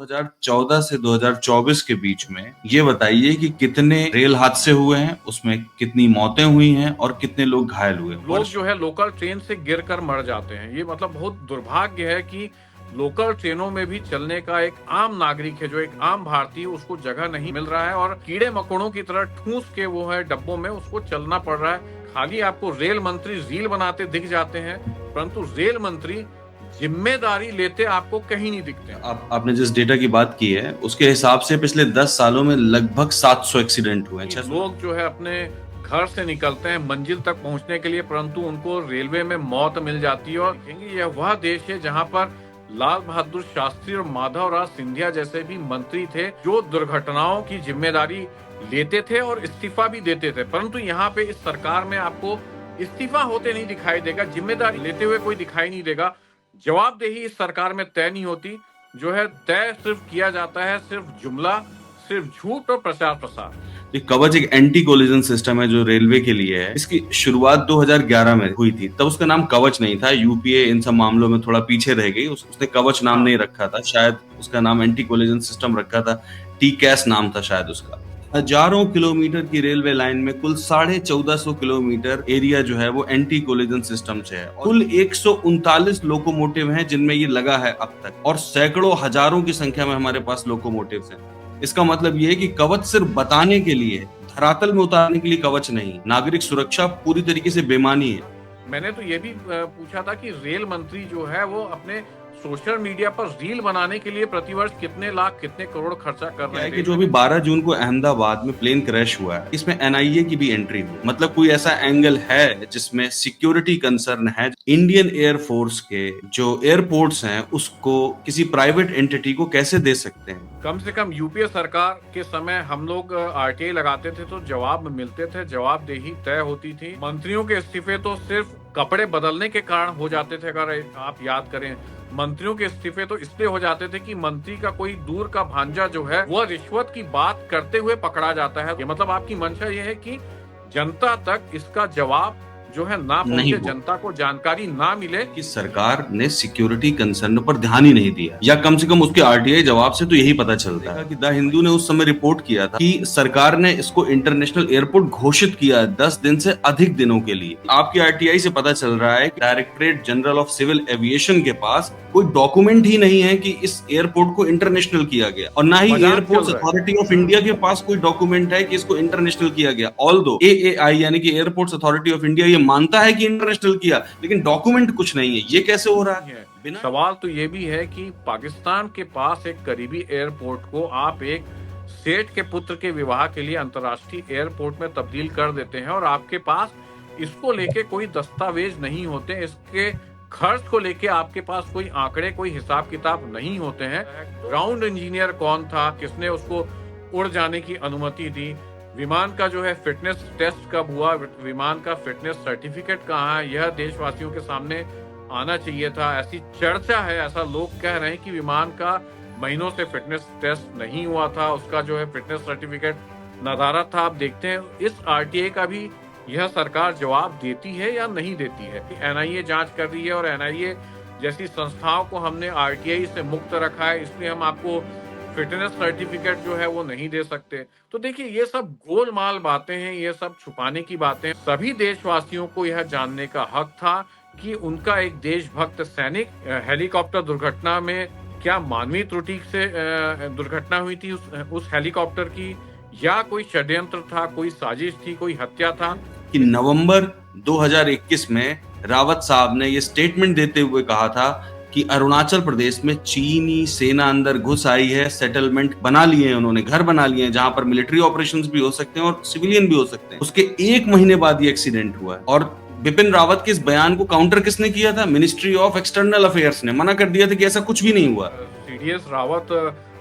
2014 से 2024 के बीच में ये बताइए कि कितने रेल हादसे हुए हैं, उसमें कितनी मौतें हुई हैं और कितने लोग घायल हुए हैं। लोग जो है लोकल ट्रेन से गिरकर मर जाते हैं। ये मतलब बहुत दुर्भाग्य है कि लोकल ट्रेनों में भी चलने का एक आम नागरिक है, जो एक आम भारतीय, उसको जगह नहीं मिल रहा है और कीड़े मकोड़ों की तरह ठूस के वो है डब्बों में उसको चलना पड़ रहा है। खाली आपको रेल मंत्री रील बनाते दिख जाते हैं, परंतु रेल मंत्री जिम्मेदारी लेते आपको कहीं नहीं दिखते। आपने जिस डेटा की बात की है उसके हिसाब से पिछले 10 सालों में लगभग 700 एक्सीडेंट हुए हैं। लोग जो है अपने घर से निकलते हैं मंजिल तक पहुंचने के लिए, परंतु उनको रेलवे में मौत मिल जाती है। और देखेंगे यह वह देश है जहां पर लाल बहादुर शास्त्री और माधवराव सिंधिया जैसे भी मंत्री थे, जो दुर्घटनाओं की जिम्मेदारी लेते थे और इस्तीफा भी देते थे। परंतु यहाँ पे इस सरकार में आपको इस्तीफा होते नहीं दिखाई देगा, जिम्मेदारी लेते हुए कोई दिखाई नहीं देगा। जवाबदेही इस सरकार में तय नहीं होती, जो है तय सिर्फ किया जाता है सिर्फ जुमला, सिर्फ झूठ और प्रचार प्रसार। ये कवच एक एंटी कोलिजन सिस्टम है जो रेलवे के लिए है। इसकी शुरुआत 2011 में हुई थी, तब उसका नाम कवच नहीं था। यूपीए इन सब मामलों में थोड़ा पीछे रह गई, उसने कवच नाम नहीं रखा था, शायद उसका नाम एंटी कोलिजन सिस्टम रखा था। टी कैस नाम था शायद उसका। हजारों किलोमीटर की रेलवे लाइन में कुल 1450 किलोमीटर एरिया जो है वो एंटी कोलिजन सिस्टम से है। कुल 139 लोकोमोटिव हैं जिनमें ये लगा है अब तक, और सैकड़ों हजारों की संख्या में हमारे पास लोकोमोटिव्स हैं। इसका मतलब ये है कि कवच सिर्फ बताने के लिए, धरातल में उतारने के लिए कवच नहीं। नागरिक सुरक्षा पूरी तरीके से बेमानी है। मैंने तो ये भी पूछा था कि रेल मंत्री जो है वो अपने सोशल मीडिया पर रील बनाने के लिए प्रतिवर्ष कितने लाख कितने करोड़ खर्चा कर रहे हैं। कि जो अभी 12 जून को अहमदाबाद में प्लेन क्रैश हुआ है, इसमें एनआईए की भी एंट्री हुई। मतलब कोई ऐसा एंगल है जिसमें सिक्योरिटी कंसर्न है। इंडियन एयरफोर्स के जो एयरपोर्ट्स हैं उसको किसी प्राइवेट एंटिटी को कैसे दे सकते हैं। कम से कम यूपीए सरकार के समय हम लोग आरटीआई लगाते थे तो जवाब मिलते थे, जवाबदेही तय होती थी। मंत्रियों के इस्तीफे तो सिर्फ कपड़े बदलने के कारण हो जाते थे। अगर आप याद करें, मंत्रियों के इस्तीफे तो इसलिए हो जाते थे कि मंत्री का कोई दूर का भांजा जो है वह रिश्वत की बात करते हुए पकड़ा जाता है। ये मतलब आपकी मंशा ये है कि जनता तक इसका जवाब जो है ना पहुंचे, जनता को जानकारी ना मिले। कि सरकार ने सिक्योरिटी कंसर्न पर ध्यान ही नहीं दिया, या कम से कम उसके आरटीआई जवाब से तो यही पता चलता है कि द हिंदू ने उस समय रिपोर्ट किया था कि सरकार ने इसको इंटरनेशनल एयरपोर्ट घोषित किया 10 दिन से अधिक दिनों के लिए। आपकी आरटीआई से पता चल रहा है कि directorate general of civil aviation के पास कोई डॉक्यूमेंट ही नहीं है कि इस एयरपोर्ट को इंटरनेशनल किया गया, और ना ही एयरपोर्ट्स अथॉरिटी ऑफ इंडिया के पास कोई डॉक्यूमेंट है कि इसको इंटरनेशनल किया गया। ऑल्दो एएआई यानी कि एयरपोर्ट्स अथॉरिटी ऑफ इंडिया ये मानता है कि इंटरनेशनल किया, लेकिन डॉक्यूमेंट कुछ नहीं है। ये कैसे हो रहा है? सवाल तो ये भी है कि पाकिस्तान के पास एक करीबी एयरपोर्ट को आप एक सेठ के पुत्र के विवाह के लिए अंतर्राष्ट्रीय एयरपोर्ट में तब्दील कर देते हैं, और आपके पास इसको लेके कोई दस्तावेज नहीं होते, इसके खर्च को लेके आपके पास कोई आंकड़े, कोई हिसाब किताब नहीं होते हैं। ग्राउंड इंजीनियर कौन था, किसने उसको उड़ जाने की अनुमति दी, विमान का जो है फिटनेस टेस्ट कब हुआ, विमान का फिटनेस सर्टिफिकेट कहाँ है, यह देशवासियों के सामने आना चाहिए था। ऐसी चर्चा है, ऐसा लोग कह रहे हैं कि विमान का महीनों से फिटनेस टेस्ट नहीं हुआ था, उसका जो है फिटनेस सर्टिफिकेट नदारद था। आप देखते हैं इस आरटीआई का भी यह सरकार जवाब देती है या नहीं देती है। एनआईए जांच कर रही है, और एनआईए जैसी संस्थाओं को हमने आरटीआई से मुक्त रखा है, इसलिए हम आपको फिटनेस सर्टिफिकेट जो है वो नहीं दे सकते। तो देखिए ये सब गोलमाल बातें हैं, ये सब छुपाने की बातें। सभी देशवासियों को यह जानने का हक था कि उनका एक देशभक्त सैनिक हेलीकॉप्टर दुर्घटना में क्या मानवीय त्रुटि से दुर्घटना हुई थी उस हेलीकॉप्टर की, या कोई षड्यंत्र था, कोई साजिश थी, कोई हत्या था। कि नवंबर 2021 में रावत साहब ने ये स्टेटमेंट देते हुए कहा था कि अरुणाचल प्रदेश में चीनी सेना अंदर घुस आई है, सेटलमेंट बना लिए हैं उन्होंने, घर बना लिए हैं जहां पर मिलिट्री ऑपरेशंस भी हो सकते हैं और सिविलियन भी हो सकते हैं। उसके 1 महीने बाद ये एक्सीडेंट हुआ है। और बिपिन रावत के इस बयान को काउंटर किसने किया था? मिनिस्ट्री ऑफ एक्सटर्नल अफेयर्स ने मना कर दिया था कि ऐसा कुछ भी नहीं हुआ। सीडीएस रावत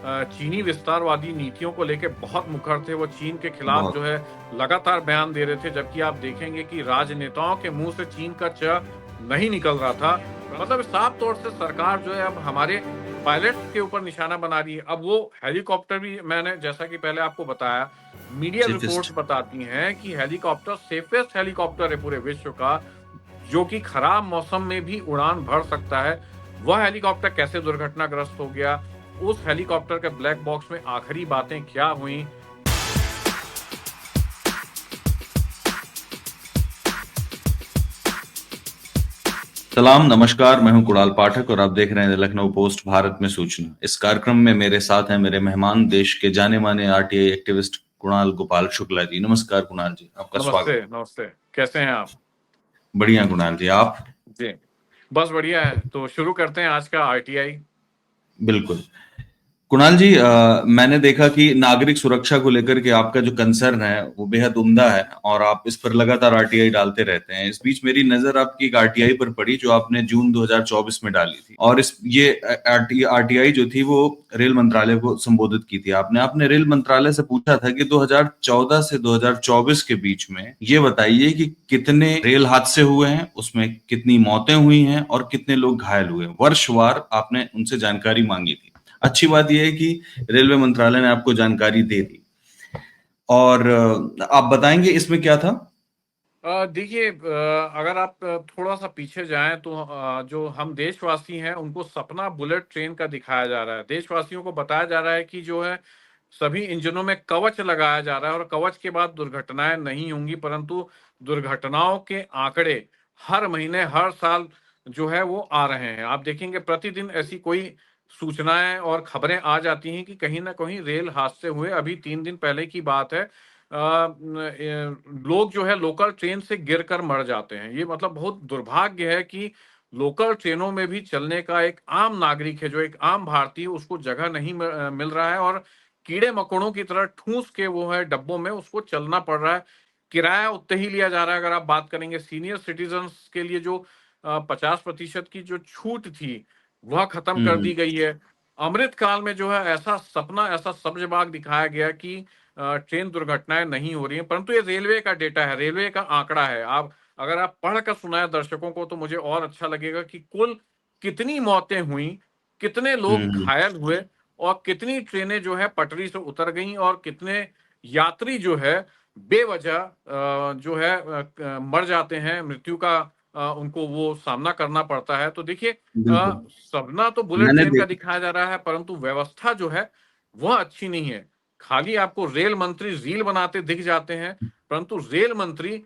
चीनी विस्तारवादी नीतियों को लेकर बहुत मुखर थे। वो चीन के खिलाफ जो है लगातार बयान दे रहे थे, जबकि आप देखेंगे कि राजनेताओं के मुंह से चीन का च नहीं निकल रहा था। मतलब साफ तौर से सरकार जो है अब हमारे पायलट्स के ऊपर निशाना बना रही है। अब वो हेलीकॉप्टर भी, मैंने जैसा कि पहले आपको बताया, मीडिया रिपोर्ट्स बताती हैं कि हेलीकॉप्टर सेफेस्ट हेलीकॉप्टर है पूरे विश्व का, जो कि खराब मौसम में भी उड़ान भर सकता है। वह हेलीकॉप्टर कैसे दुर्घटनाग्रस्त हो गया, उस हेलीकॉप्टर के ब्लैक बॉक्स में आखिरी बातें क्या हुई। सलाम, नमस्कार। मैं हूं कुणाल पाठक और आप देख रहे हैं लखनऊ पोस्ट भारत में सूचना। इस कार्यक्रम में मेरे साथ हैं मेरे मेहमान, देश के जाने माने आरटीआई एक्टिविस्ट कुणाल गोपाल शुक्ला जी। नमस्कार कुणाल जी, आपका नमस्ते, स्वागत। नमस्ते। कैसे हैं आप? बढ़िया कुणाल जी, आप? जी, बस बढ़िया है। तो शुरू करते हैं आज का आरटीआई। बिल्कुल। कुणाल जी, मैंने देखा कि नागरिक सुरक्षा को लेकर के आपका जो कंसर्न है वो बेहद उम्दा है और आप इस पर लगातार आरटीआई डालते रहते हैं। इस बीच मेरी नजर आपकी एक आरटीआई पर पड़ी जो आपने जून 2024 में डाली थी, और इस ये आरटीआई जो थी वो रेल मंत्रालय को संबोधित की थी। आपने रेल मंत्रालय से पूछा था कि 2014 से 2024 के बीच में ये बताइए कि कितने रेल हादसे हुए हैं, उसमें कितनी मौतें हुई हैं और कितने लोग घायल हुए हैं। वर्षवार आपने उनसे जानकारी मांगी थी। अच्छी बात यह है कि रेलवे मंत्रालय ने आपको जानकारी दे दी। और आप बताएंगे इसमें क्या था? देखिए, अगर आप थोड़ा सा पीछे जाएं तो जो हम देशवासी हैं उनको सपना बुलेट ट्रेन का दिखाया जा रहा है। देशवासियों को बताया जा रहा है कि जो है सभी इंजनों में कवच लगाया जा रहा है और कवच के बाद दुर्घटनाएं नहीं होंगी, परंतु दुर्घटनाओं के आंकड़े हर महीने हर साल जो है वो आ रहे हैं। आप देखेंगे प्रतिदिन ऐसी कोई सूचनाएं और खबरें आ जाती हैं कि कहीं ना कहीं रेल हादसे हुए। अभी 3 दिन पहले की बात है, लोग जो है लोकल ट्रेन से गिरकर मर जाते हैं। ये मतलब बहुत दुर्भाग्य है कि लोकल ट्रेनों में भी चलने का एक आम नागरिक है, जो एक आम भारतीय, उसको जगह नहीं मिल रहा है और कीड़े मकोड़ों की तरह ठूस के वो है डब्बों में उसको चलना पड़ रहा है। किराया उतना ही लिया जा रहा है। अगर आप बात करेंगे सीनियर सिटीजन्स के लिए, जो 50% की जो छूट थी वह खत्म कर हम्म। दी गई है। अमृत काल में जो है ऐसा सपना, ऐसा सब्ज बाग दिखाया गया कि ट्रेन दुर्घटनाएं नहीं हो रही हैं, परंतु ये रेलवे का डेटा है, रेलवे का आंकड़ा है। आप अगर आप पढ़ कर सुनाए दर्शकों को तो मुझे और अच्छा लगेगा कि कुल कितनी मौतें हुई, कितने लोग हम्म। घायल हुए और कितनी ट्रेनें जो है पटरी से उतर गईं और कितने यात्री जो है बेवजह जो है मर जाते हैं, मृत्यु का उनको वो सामना करना पड़ता है। तो देखिए, बिल्कुल। सपना तो बुलेट मैंने ट्रेन का देख दिखाया जा रहा है, परंतु व्यवस्था जो है वह अच्छी नहीं है। खाली आपको रेल मंत्री रील बनाते दिख जाते हैं, परंतु रेल मंत्री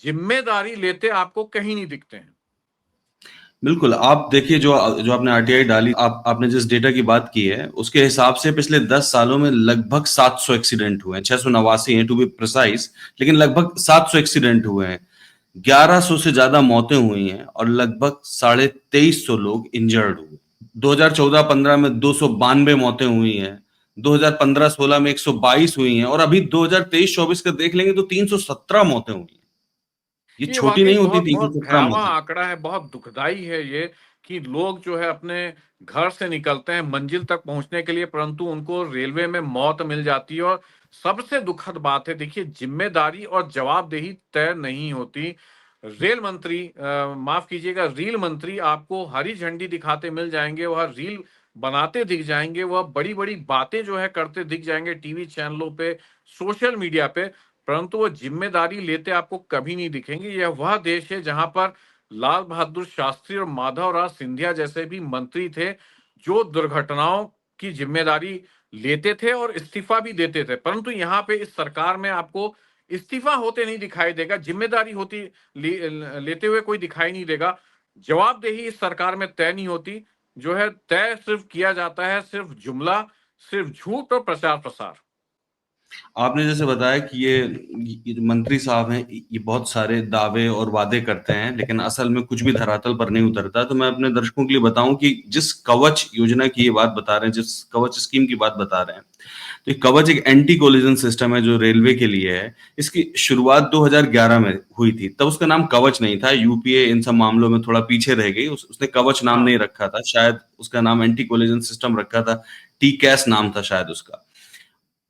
जिम्मेदारी लेते आपको कहीं नहीं दिखते हैं। बिल्कुल, आप देखिए जो जो आपने आरटीआई डाली, आपने जिस डेटा की बात की है उसके हिसाब से पिछले 10 सालों में लगभग 700 एक्सीडेंट हुए हैं। 689 हैं टू बी प्रिसाइज, लेकिन लगभग 700 एक्सीडेंट हुए हैं। 1100 से ज्यादा मौतें हुई हैं और लगभग 2350 लोग इंजर्ड हुए। 2014-15 में 292 मौतें हुई हैं। 2015-16 में 122 हुई हैं और अभी 2023-24 का देख लेंगे तो 317 मौतें हुई हैं। ये ये छोटी वाकई नहीं होती, बहुत बहुत 317 भयावह मौतें। आंकड़ा है, बहुत दुखदाई है ये कि लोग जो है अपने घर से निकलते हैं मंजिल तक पहुंचने के लिए, परंतु उनको रेलवे में मौत मिल जाती है। और सबसे दुखद बात है, देखिए, जिम्मेदारी और जवाबदेही तय नहीं होती। रेल मंत्री, माफ कीजिएगा, रील मंत्री आपको हरी झंडी दिखाते मिल जाएंगे, वह रील बनाते दिख जाएंगे, वह बड़ी बड़ी बातें जो है करते दिख जाएंगे टीवी चैनलों पे, सोशल मीडिया पे, परंतु वो जिम्मेदारी लेते आपको कभी नहीं दिखेंगे। यह वह देश है जहां पर लाल बहादुर शास्त्री और माधवराव सिंधिया जैसे भी मंत्री थे, जो दुर्घटनाओं की जिम्मेदारी लेते थे और इस्तीफा भी देते थे। परंतु यहाँ पे इस सरकार में आपको इस्तीफा होते नहीं दिखाई देगा, जिम्मेदारी लेते हुए कोई दिखाई नहीं देगा। जवाबदेही इस सरकार में तय नहीं होती, जो है तय सिर्फ किया जाता है सिर्फ जुमला, सिर्फ झूठ और प्रचार प्रसार। आपने जैसे बताया कि ये जो मंत्री साहब हैं ये बहुत सारे दावे और वादे करते हैं, लेकिन असल में कुछ भी धरातल पर नहीं उतरता। तो मैं अपने दर्शकों के लिए बताऊं कि जिस कवच योजना की ये बात बता रहे हैं, जिस कवच स्कीम की बात बता रहे हैं, तो ये कवच एक एंटी कोलिजन सिस्टम है जो रेलवे के लिए है। इसकी शुरुआत 2011 में हुई थी, तब उसका नाम कवच नहीं था। यूपीए इन सब मामलों में थोड़ा पीछे रह गई, उसने कवच नाम हाँ। नहीं रखा था, शायद उसका नाम एंटी कोलिजन सिस्टम रखा था। टी कैस नाम था शायद उसका।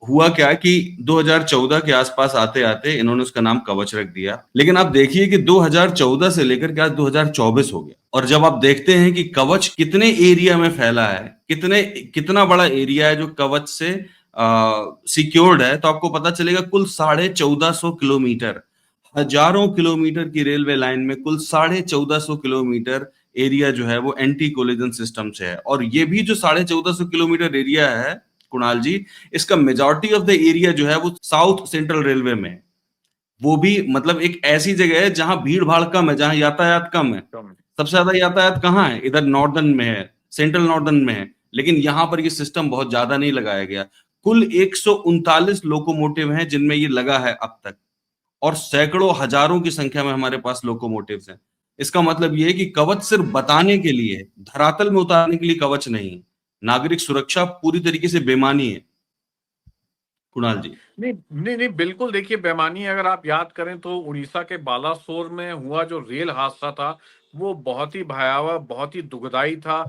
हुआ क्या कि 2014 के आसपास आते आते इन्होंने उसका नाम कवच रख दिया। लेकिन आप देखिए कि 2014 से लेकर के आज 2024 हो गया, और जब आप देखते हैं कि कवच कितने एरिया में फैला है, कितना बड़ा एरिया है जो कवच से सिक्योर्ड है, तो आपको पता चलेगा कुल 1450 किलोमीटर, हजारों किलोमीटर की रेलवे लाइन में कुल 1450 किलोमीटर एरिया जो है वो एंटी कोलिजन सिस्टम से है। और ये भी जो 1450 किलोमीटर एरिया है कुणाल जी, इसका मेजॉरिटी ऑफ द एरिया जो है वो साउथ सेंट्रल रेलवे में है। वो भी मतलब एक ऐसी जगह है जहां भीड़ भाड़ कम है, जहां यातायात कम है। कम। सबसे ज्यादा यातायात कहाँ है? इधर नॉर्दर्न में है, सेंट्रल नॉर्दर्न में है। लेकिन यहां पर ये सिस्टम बहुत ज्यादा नहीं लगाया गया। कुल 139 लोकोमोटिव हैं जिनमें ये लगा है अब तक, और सैकड़ों हजारों की संख्या में हमारे पास लोकोमोटिव्स हैं। इसका मतलब ये है कि कवच सिर्फ बताने के लिए, धरातल में उतारने के लिए कवच नहीं। नागरिक सुरक्षा पूरी तरीके से बेमानी है कुणाल जी। नहीं, नहीं, नहीं, बिल्कुल देखिए बेईमानी है। अगर आप याद करें तो उड़ीसा के बालासोर में हुआ जो रेल हादसा था, वो बहुत ही भयावह, बहुत ही दुखदाई था।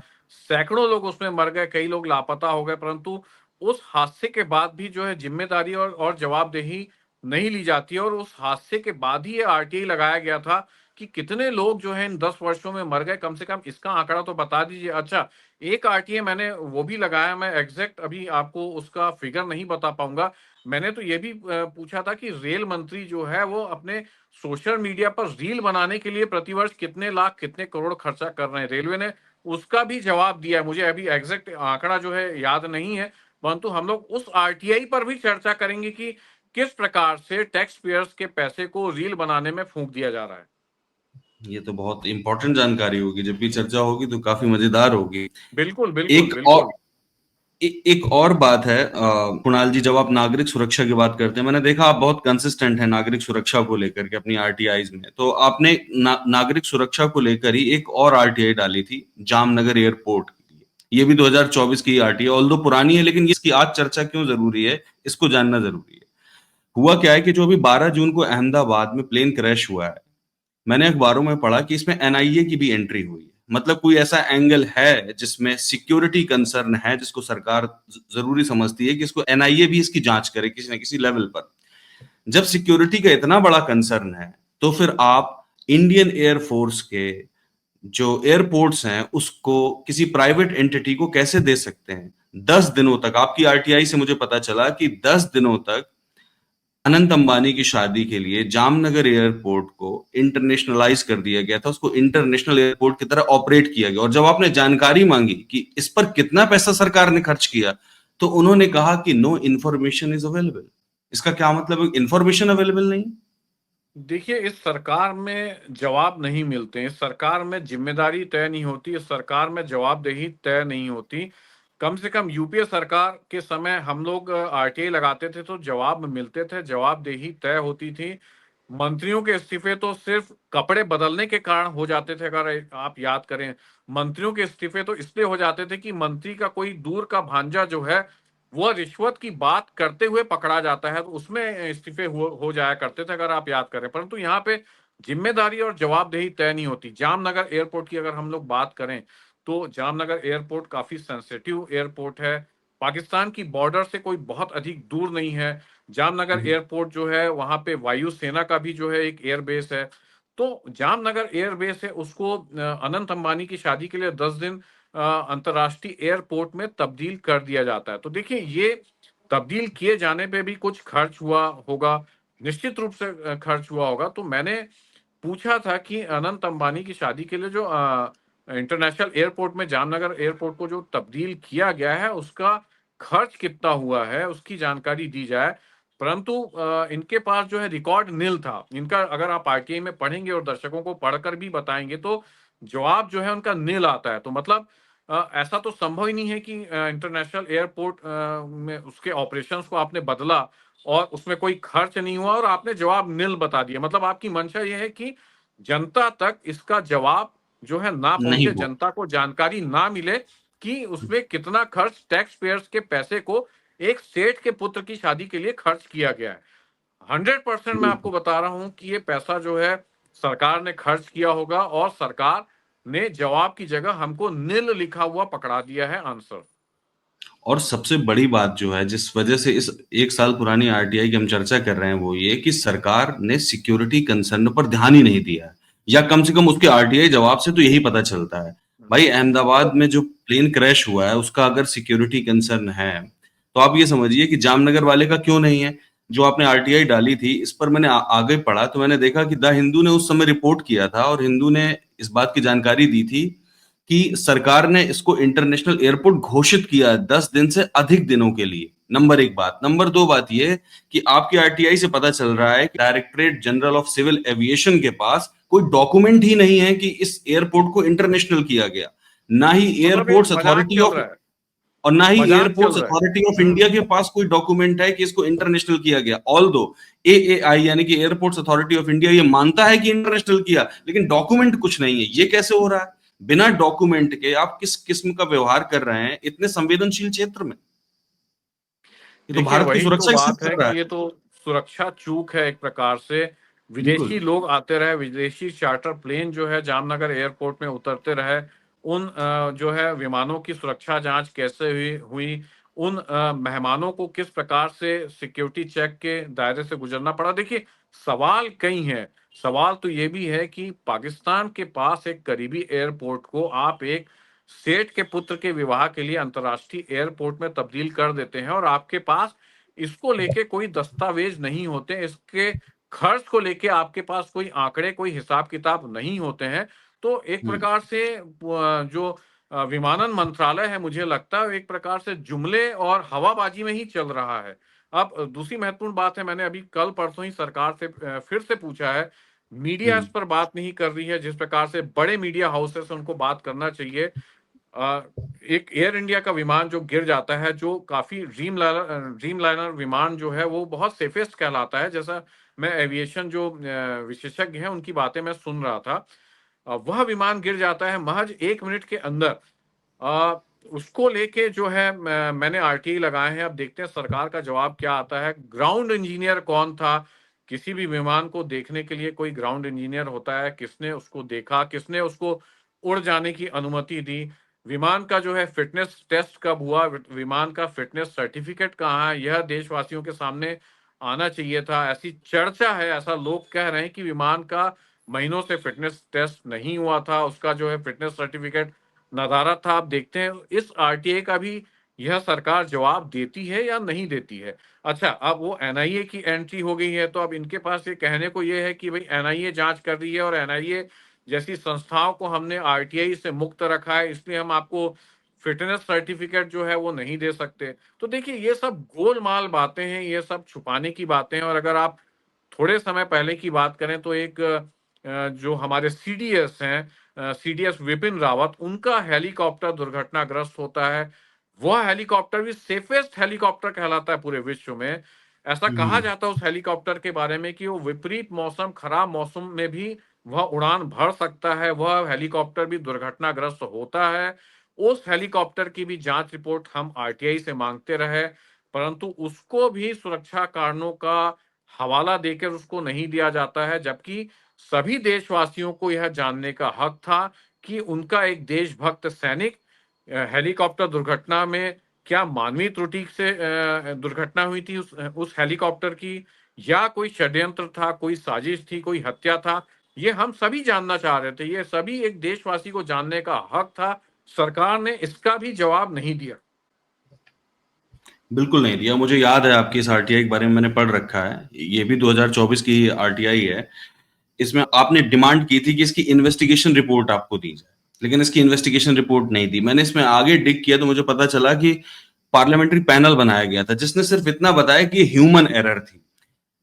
सैकड़ों लोग उसमें मर गए, कई लोग लापता हो गए, परंतु उस हादसे के बाद भी जो है जिम्मेदारी और जवाबदेही नहीं ली जाती है। और उस हादसे के बाद ही ये आरटीआई लगाया गया था कि कितने लोग जो है इन 10 वर्षों में मर गए, कम से कम इसका आंकड़ा तो बता दीजिए। अच्छा, एक आरटीआई मैंने वो भी लगाया, मैं एग्जैक्ट अभी आपको उसका फिगर नहीं बता पाऊंगा। मैंने तो ये भी पूछा था कि रेल मंत्री जो है वो अपने सोशल मीडिया पर रील बनाने के लिए प्रतिवर्ष कितने लाख कितने करोड़ खर्चा कर रहे हैं। रेलवे ने उसका भी जवाब दिया है। मुझे अभी एग्जैक्ट आंकड़ा जो है याद नहीं है, परंतु हम लोग उस आरटीआई पर भी चर्चा करेंगे कि किस प्रकार से टैक्स पेयर्स के पैसे को रील बनाने में फूंक दिया जा रहा है। ये तो बहुत इंपॉर्टेंट जानकारी होगी, जब भी चर्चा होगी तो काफी मजेदार होगी। बिल्कुल, बिल्कुल, एक और बिल्कुल। एक और बात है कुणाल जी, जब आप नागरिक सुरक्षा की बात करते हैं, मैंने देखा आप बहुत कंसिस्टेंट हैं नागरिक सुरक्षा को लेकर के अपनी आरटीआईज में। तो आपने नागरिक सुरक्षा को लेकर ही एक और आरटीआई डाली थी जामनगर एयरपोर्ट के लिए। ये भी 2024 की आरटीआई, ऑल्दो पुरानी है, लेकिन इसकी आज चर्चा क्यों जरूरी है, इसको जानना जरूरी है। हुआ क्या है कि जो अभी 12 जून को अहमदाबाद में प्लेन क्रैश हुआ है, मैंने अखबारों में पढ़ा कि इसमें एनआईए की भी एंट्री हुई है। मतलब कोई ऐसा एंगल है जिसमें सिक्योरिटी कंसर्न है, जिसको सरकार जरूरी समझती है कि इसको एनआईए भी इसकी जांच करे किसी न किसी लेवल पर। जब सिक्योरिटी का इतना बड़ा कंसर्न है, तो फिर आप इंडियन एयरफोर्स के जो एयरपोर्ट्स हैं उसको किसी प्राइवेट एंटिटी को कैसे दे सकते हैं? 10 दिनों तक, आपकी आरटीआई से मुझे पता चला कि 10 दिनों तक अनंत अंबानी की शादी के लिए जामनगर एयरपोर्ट को इंटरनेशनलाइज कर दिया गया था, उसको इंटरनेशनल एयरपोर्ट की तरह ऑपरेट किया गया। और जब आपने जानकारी मांगी कि इस पर कितना पैसा सरकार ने खर्च किया, तो उन्होंने कहा कि नो इंफॉर्मेशन इज अवेलेबल। इसका क्या मतलब? इंफॉर्मेशन अवेलेबल नहीं। देखिए, इस सरकार में जवाब नहीं मिलते हैं, इस सरकार में जिम्मेदारी तय नहीं होती, इस सरकार में जवाबदेही तय नहीं होती। कम से कम यूपीए सरकार के समय हम लोग आरटीआई लगाते थे तो जवाब मिलते थे, जवाबदेही तय होती थी। मंत्रियों के इस्तीफे तो सिर्फ कपड़े बदलने के कारण हो जाते थे। अगर आप याद करें, मंत्रियों के इस्तीफे तो इसलिए हो जाते थे कि मंत्री का कोई दूर का भांजा जो है वो रिश्वत की बात करते हुए पकड़ा जाता है, तो उसमें इस्तीफे हो जाया करते थे, अगर आप याद करें। परंतु यहाँ पे जिम्मेदारी और जवाबदेही तय नहीं होती। जामनगर एयरपोर्ट की अगर हम लोग बात करें, तो जामनगर एयरपोर्ट काफी सेंसिटिव एयरपोर्ट है। पाकिस्तान की बॉर्डर से कोई बहुत अधिक दूर नहीं है। जामनगर एयरपोर्ट जो है वहां पे वायुसेना का भी जो है एक एयरबेस है। तो जामनगर एयरबेस है, उसको अनंत अंबानी की शादी के लिए 10 दिन अंतर्राष्ट्रीय एयरपोर्ट में तब्दील कर दिया जाता है। तो देखिए, ये तब्दील किए जाने पे भी कुछ खर्च हुआ होगा, निश्चित रूप से खर्च हुआ होगा। तो मैंने पूछा था कि अनंत अंबानी की शादी के लिए जो इंटरनेशनल एयरपोर्ट में जामनगर एयरपोर्ट को जो तब्दील किया गया है, उसका खर्च कितना हुआ है, उसकी जानकारी दी जाए। परंतु इनके पास जो है रिकॉर्ड नील था। इनका अगर आप आरटीआई में पढ़ेंगे और दर्शकों को पढ़कर भी बताएंगे, तो जवाब जो है उनका नील आता है। तो मतलब ऐसा तो संभव ही नहीं है कि इंटरनेशनल एयरपोर्ट में उसके ऑपरेशंस को आपने बदला और उसमें कोई खर्च नहीं हुआ और आपने जवाब नील बता दिया। मतलब आपकी मंशा ये है कि जनता तक इसका जवाब जो है ना नहीं पहुंचे, वो जनता को जानकारी ना मिले कि उसमें कितना खर्च टैक्स पेयर्स के पैसे को एक सेठ के पुत्र की शादी के लिए खर्च किया गया है। 100% मैं आपको बता रहा हूं कि ये पैसा जो है सरकार ने खर्च किया होगा और सरकार ने जवाब की जगह हमको नील लिखा हुआ पकड़ा दिया है आंसर। और सबसे बड़ी बात जो है जिस वजह से इस 1 साल पुरानी आरटीआई की हम चर्चा कर रहे हैं, वो ये कि सरकार ने सिक्योरिटी कंसर्न पर ध्यान ही नहीं दिया, या कम से कम उसके आरटीआई जवाब से तो यही पता चलता है। भाई, अहमदाबाद में जो प्लेन क्रैश हुआ है उसका अगर सिक्योरिटी कंसर्न है, तो आप ये समझिए कि जामनगर वाले का क्यों नहीं है। जो आपने आरटीआई डाली थी, इस पर मैंने आगे पढ़ा तो मैंने देखा कि द हिंदू ने उस समय रिपोर्ट किया था, और हिंदू ने इस बात की जानकारी दी थी कि सरकार ने इसको इंटरनेशनल एयरपोर्ट घोषित किया 10 दिन से अधिक दिनों के लिए। नंबर एक बात। नंबर दो बात यह कि आपकी आरटीआई से पता चल रहा है कि directorate general of civil aviation के पास कोई डॉक्यूमेंट ही नहीं है कि इस एयरपोर्ट को इंटरनेशनल किया गया, ना ही मतलब एक एयरपोर्ट्स मजाक अथॉरिटी चल ऑफ रहा है, और ना ही मजाक चल एयरपोर्ट्स रहा है। अथॉरिटी ऑफ इंडिया के पास कोई डॉक्यूमेंट है कि इसको इंटरनेशनल किया गया। ऑल दो एएआई यानी कि एयरपोर्ट्स अथॉरिटी ऑफ इंडिया ये मानता है कि इंटरनेशनल किया, लेकिन डॉक्यूमेंट कुछ नहीं है। ये कैसे हो रहा है? बिना डॉक्यूमेंट के आप किस किस्म का व्यवहार कर रहे हैं इतने संवेदनशील क्षेत्र में? ये तो देखिए भारत की वही तो सुरक्षा के साथ बात है कर रहा कि है। ये तो सुरक्षा चूक है एक प्रकार से। बिल्कुल। विदेशी लोग आते रहे, विदेशी चार्टर प्लेन जो है जामनगर एयरपोर्ट में उतरते रहे, उन जो है विमानों की सुरक्षा जांच कैसे हुई हुई, उन मेहमानों को किस प्रकार से सिक्योरिटी चेक के दायरे से गुजरना पड़ा। देखिए सवाल कई हैं। सवाल तो ये भी है कि पाकिस्तान के पास एक करीबी एयरपोर्ट को आप एक सेठ के पुत्र के विवाह के लिए अंतर्राष्ट्रीय एयरपोर्ट में तब्दील कर देते हैं और आपके पास इसको लेके कोई दस्तावेज नहीं होते, इसके खर्च को लेके आपके पास कोई आंकड़े, कोई हिसाब किताब नहीं होते हैं। तो एक हम्म। प्रकार से जो विमानन मंत्रालय है, मुझे लगता है एक प्रकार से जुमले और हवाबाजी में ही चल रहा है। अब दूसरी महत्वपूर्ण बात है, मैंने अभी कल परसों ही सरकार से फिर से पूछा है, मीडिया इस हम्म। पर बात नहीं कर रही है। जिस प्रकार से बड़े मीडिया हाउसेस उनको बात करना चाहिए। अ, एक एयर इंडिया का विमान जो गिर जाता है, जो काफ़ी ड्रीमलाइनर विमान जो है, वो बहुत सेफेस्ट कहलाता है। जैसा मैं एविएशन जो विशेषज्ञ हैं, उनकी बातें मैं सुन रहा था। वह विमान गिर जाता है महज़ 1 मिनट के अंदर। अ, उसको लेके जो है मैंने आरटीआई लगाए हैं, अब देखते हैं सरकार का जवाब क्या आता है। ग्राउंड इंजीनियर कौन था? किसी भी विमान को देखने के लिए कोई ग्राउंड इंजीनियर होता है, किसने उसको देखा, किसने उसको उड़ जाने की अनुमति दी? विमान का जो है फिटनेस टेस्ट कब हुआ? विमान का फिटनेस सर्टिफिकेट कहाँ है? यह देशवासियों के सामने आना चाहिए था। ऐसी चर्चा है, ऐसा लोग कह रहे हैं कि विमान का महीनों से फिटनेस टेस्ट नहीं हुआ था, उसका जो है फिटनेस सर्टिफिकेट नदारद था। आप देखते हैं इस आरटीआई का भी यह सरकार जवाब देती है या नहीं देती है। अच्छा, अब वो एनआईए की एंट्री हो गई है, तो अब इनके पास ये कहने को ये है कि भाई एनआईए जांच कर रही है और एनआईए जैसी संस्थाओं को हमने आरटीआई से मुक्त रखा है, इसलिए हम आपको फिटनेस सर्टिफिकेट जो है वो नहीं दे सकते। तो देखिए ये सब गोलमाल बातें हैं, ये सब छुपाने की बातें हैं। और अगर आप थोड़े समय पहले की बात करें तो एक जो हमारे सीडीएस हैं, सीडीएस विपिन रावत, उनका हेलीकॉप्टर दुर्घटनाग्रस्त होता है। वह हेलीकॉप्टर भी सेफेस्ट हेलीकॉप्टर कहलाता है पूरे विश्व में। ऐसा कहा हम्म। जाता है उस हेलीकॉप्टर के बारे में कि वो विपरीत मौसम, खराब मौसम में भी वह उड़ान भर सकता है। वह हेलीकॉप्टर भी दुर्घटनाग्रस्त होता है। उस हेलीकॉप्टर की भी जांच रिपोर्ट हम आरटीआई से मांगते रहे, परंतु उसको भी सुरक्षा कारणों का हवाला देकर उसको नहीं दिया जाता है। जबकि सभी देशवासियों को यह जानने का हक था कि उनका एक देशभक्त सैनिक हेलीकॉप्टर दुर्घटना में क्या मानवीय त्रुटि से दुर्घटना हुई थी उस हेलीकॉप्टर की, या कोई षड्यंत्र था, कोई साजिश थी, कोई हत्या था। ये हम सभी जानना चाह रहे थे, ये सभी एक देशवासी को जानने का हक था। सरकार ने इसका भी जवाब नहीं दिया। बिल्कुल नहीं दिया। मुझे याद है आपकी इस आरटीआई के बारे में मैंने पढ़ रखा है। ये भी 2024 की आरटीआई है। इसमें आपने डिमांड की थी कि इसकी इन्वेस्टिगेशन रिपोर्ट आपको दी जाए, लेकिन इसकी इन्वेस्टिगेशन रिपोर्ट नहीं दी। मैंने इसमें आगे डिग किया तो मुझे पता चला कि पार्लियामेंट्री पैनल बनाया गया था जिसने सिर्फ इतना बताया कि ह्यूमन एरर थी।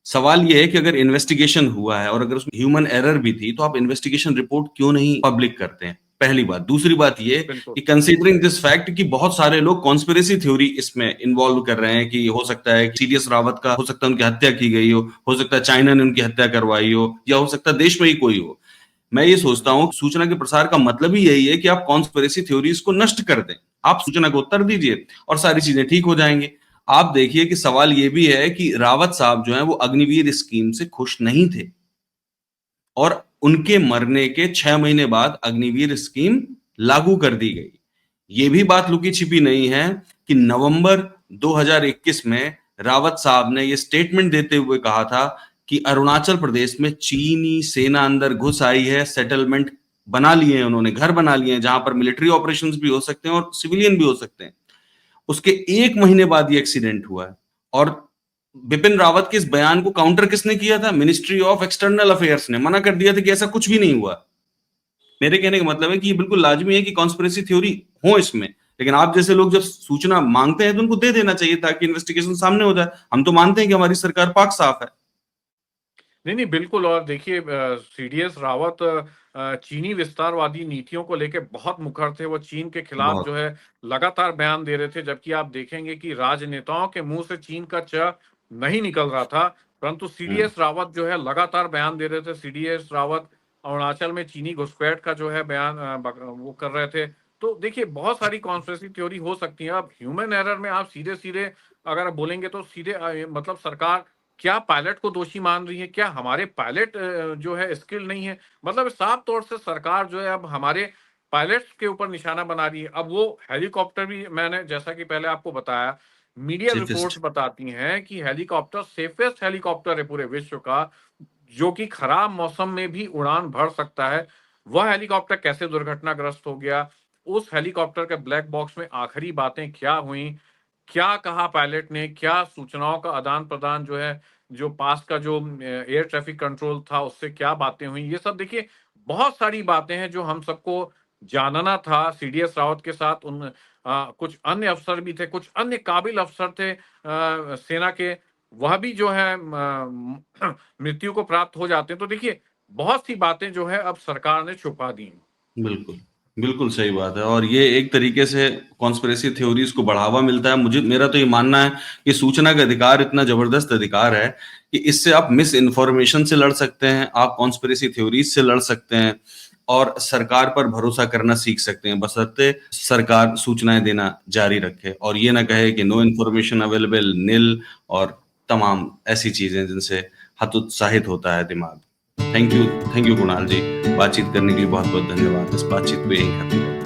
सवाल यह है कि अगर इन्वेस्टिगेशन हुआ है और अगर उसमें ह्यूमन एरर भी थी तो आप इन्वेस्टिगेशन रिपोर्ट क्यों नहीं पब्लिक करते हैं? पहली बात। दूसरी बात यह बिल्कुल। कि कंसीडरिंग दिस फैक्ट कि बहुत सारे लोग कॉन्स्पिरेसी थ्योरी इसमें इन्वॉल्व कर रहे हैं कि हो सकता है कि सीडीएस रावत का हो सकता है उनकी हत्या की गई हो सकता है चाइना ने उनकी हत्या करवाई हो, या हो सकता है देश में ही कोई हो। मैं ये सोचता हूं सूचना के प्रसार का मतलब ही यही है कि आप कॉन्स्पिरेसी थ्योरीज को नष्ट कर दें। आप सूचना को उत्तर दीजिए और सारी चीजें ठीक हो जाएंगी। आप देखिए कि सवाल यह भी है कि रावत साहब जो है वो अग्निवीर स्कीम से खुश नहीं थे और उनके मरने के 6 महीने बाद अग्निवीर स्कीम लागू कर दी गई। यह भी बात लुकी छिपी नहीं है कि नवंबर 2021 में रावत साहब ने यह स्टेटमेंट देते हुए कहा था कि अरुणाचल प्रदेश में चीनी सेना अंदर घुस आई है, सेटलमेंट बना लिए हैं, उन्होंने घर बना लिए हैं जहां पर मिलिट्री ऑपरेशंस भी हो सकते हैं और सिविलियन भी हो सकते हैं। उसके 1 महीने बाद ये एक्सीडेंट हुआ है। और बिपिन रावत के इस बयान को काउंटर किसने किया था? मिनिस्ट्री ऑफ एक्सटर्नल अफेयर्स ने मना कर दिया था कि ऐसा कुछ भी नहीं हुआ। मेरे कहने का मतलब है कि ये बिल्कुल लाजमी है कि कॉन्स्पिरेसी थ्योरी हो इसमें, लेकिन आप जैसे लोग जब सूचना मांगते हैं तो उनको दे देना चाहिए ताकि इन्वेस्टिगेशन सामने हो जाए। हम तो मानते हैं कि हमारी सरकार पाक साफ है। नहीं, नहीं, बिल्कुल। और देखिए सीडीएस रावत चीनी विस्तारवादी नीतियों को लेके बहुत मुखर थे। वो चीन के खिलाफ बहुत। जो है लगातार बयान दे रहे थे, जबकि आप देखेंगे कि राजनेताओं के मुँह से चीन का च नहीं निकल रहा था, परंतु हुँ, सीडीएस रावत जो है लगातार बयान दे रहे थे। सीडीएस रावत अरुणाचल में चीनी घुसपैठ का जो है बयान वो कर रहे थे। तो देखिए बहुत सारी कॉन्स्पिरेसी थ्योरी हो सकती है। अब ह्यूमन एरर में आप सीधे-सीधे अगर आप बोलेंगे तो सीधे मतलब सरकार क्या पायलट को दोषी मान रही है? क्या हमारे पायलट जो है स्किल नहीं है? मतलब साफ तौर से सरकार जो है अब हमारे पायलट्स के ऊपर निशाना बना रही है। अब वो हेलीकॉप्टर भी मैंने जैसा कि पहले आपको बताया, मीडिया रिपोर्ट्स सेफेस्ट। बताती हैं कि हेलीकॉप्टर सेफेस्ट हेलीकॉप्टर है पूरे विश्व का, जो कि खराब मौसम में भी उड़ान भर सकता है। वह हेलीकॉप्टर कैसे दुर्घटनाग्रस्त हो गया? उस हेलीकॉप्टर के ब्लैक बॉक्स में आखिरी बातें क्या हुईं? क्या कहा पायलट ने, क्या सूचनाओं का आदान-प्रदान जो है, जो पास का जो एयर ट्रैफिक कंट्रोल था, उससे क्या बातें हुई, ये सब देखिए बहुत सारी बातें हैं जो हम सबको जानना था। सीडीएस रावत के साथ कुछ अन्य अफ़सर भी थे, कुछ अन्य काबिल अफ़सर थे सेना के, वह भी जो है मृत्यु को प्राप्त हो जाते हैं। तो देखिए, बहुत सी बातें जो है अब सरकार ने छुपा दी हैं। बिल्कुल, बिल्कुल सही बात है और ये एक तरीके से कॉन्स्पिरेसी थ्योरीज़ को बढ़ावा मिलता है। मेरा तो ये मानना है कि सूचना का अधिकार इतना ज़बरदस्त अधिकार है कि इससे आप मिस इन्फॉर्मेशन से लड़ सकते हैं, आप कॉन्स्पिरेसी थ्योरीज़ से लड़ सकते हैं और सरकार पर भरोसा करना सीख सकते हैं, बशर्ते सरकार सूचनाएँ देना जारी रखे और ये ना कहे कि नो इन्फॉर्मेशन अवेलेबल, निल और तमाम ऐसी चीज़ें जिनसे हतोत्साहित होता है दिमाग। थैंक यू कुणाल जी। बातचीत करने के लिए बहुत-बहुत धन्यवाद। इस बातचीत को यहीं खत्म करते हैं।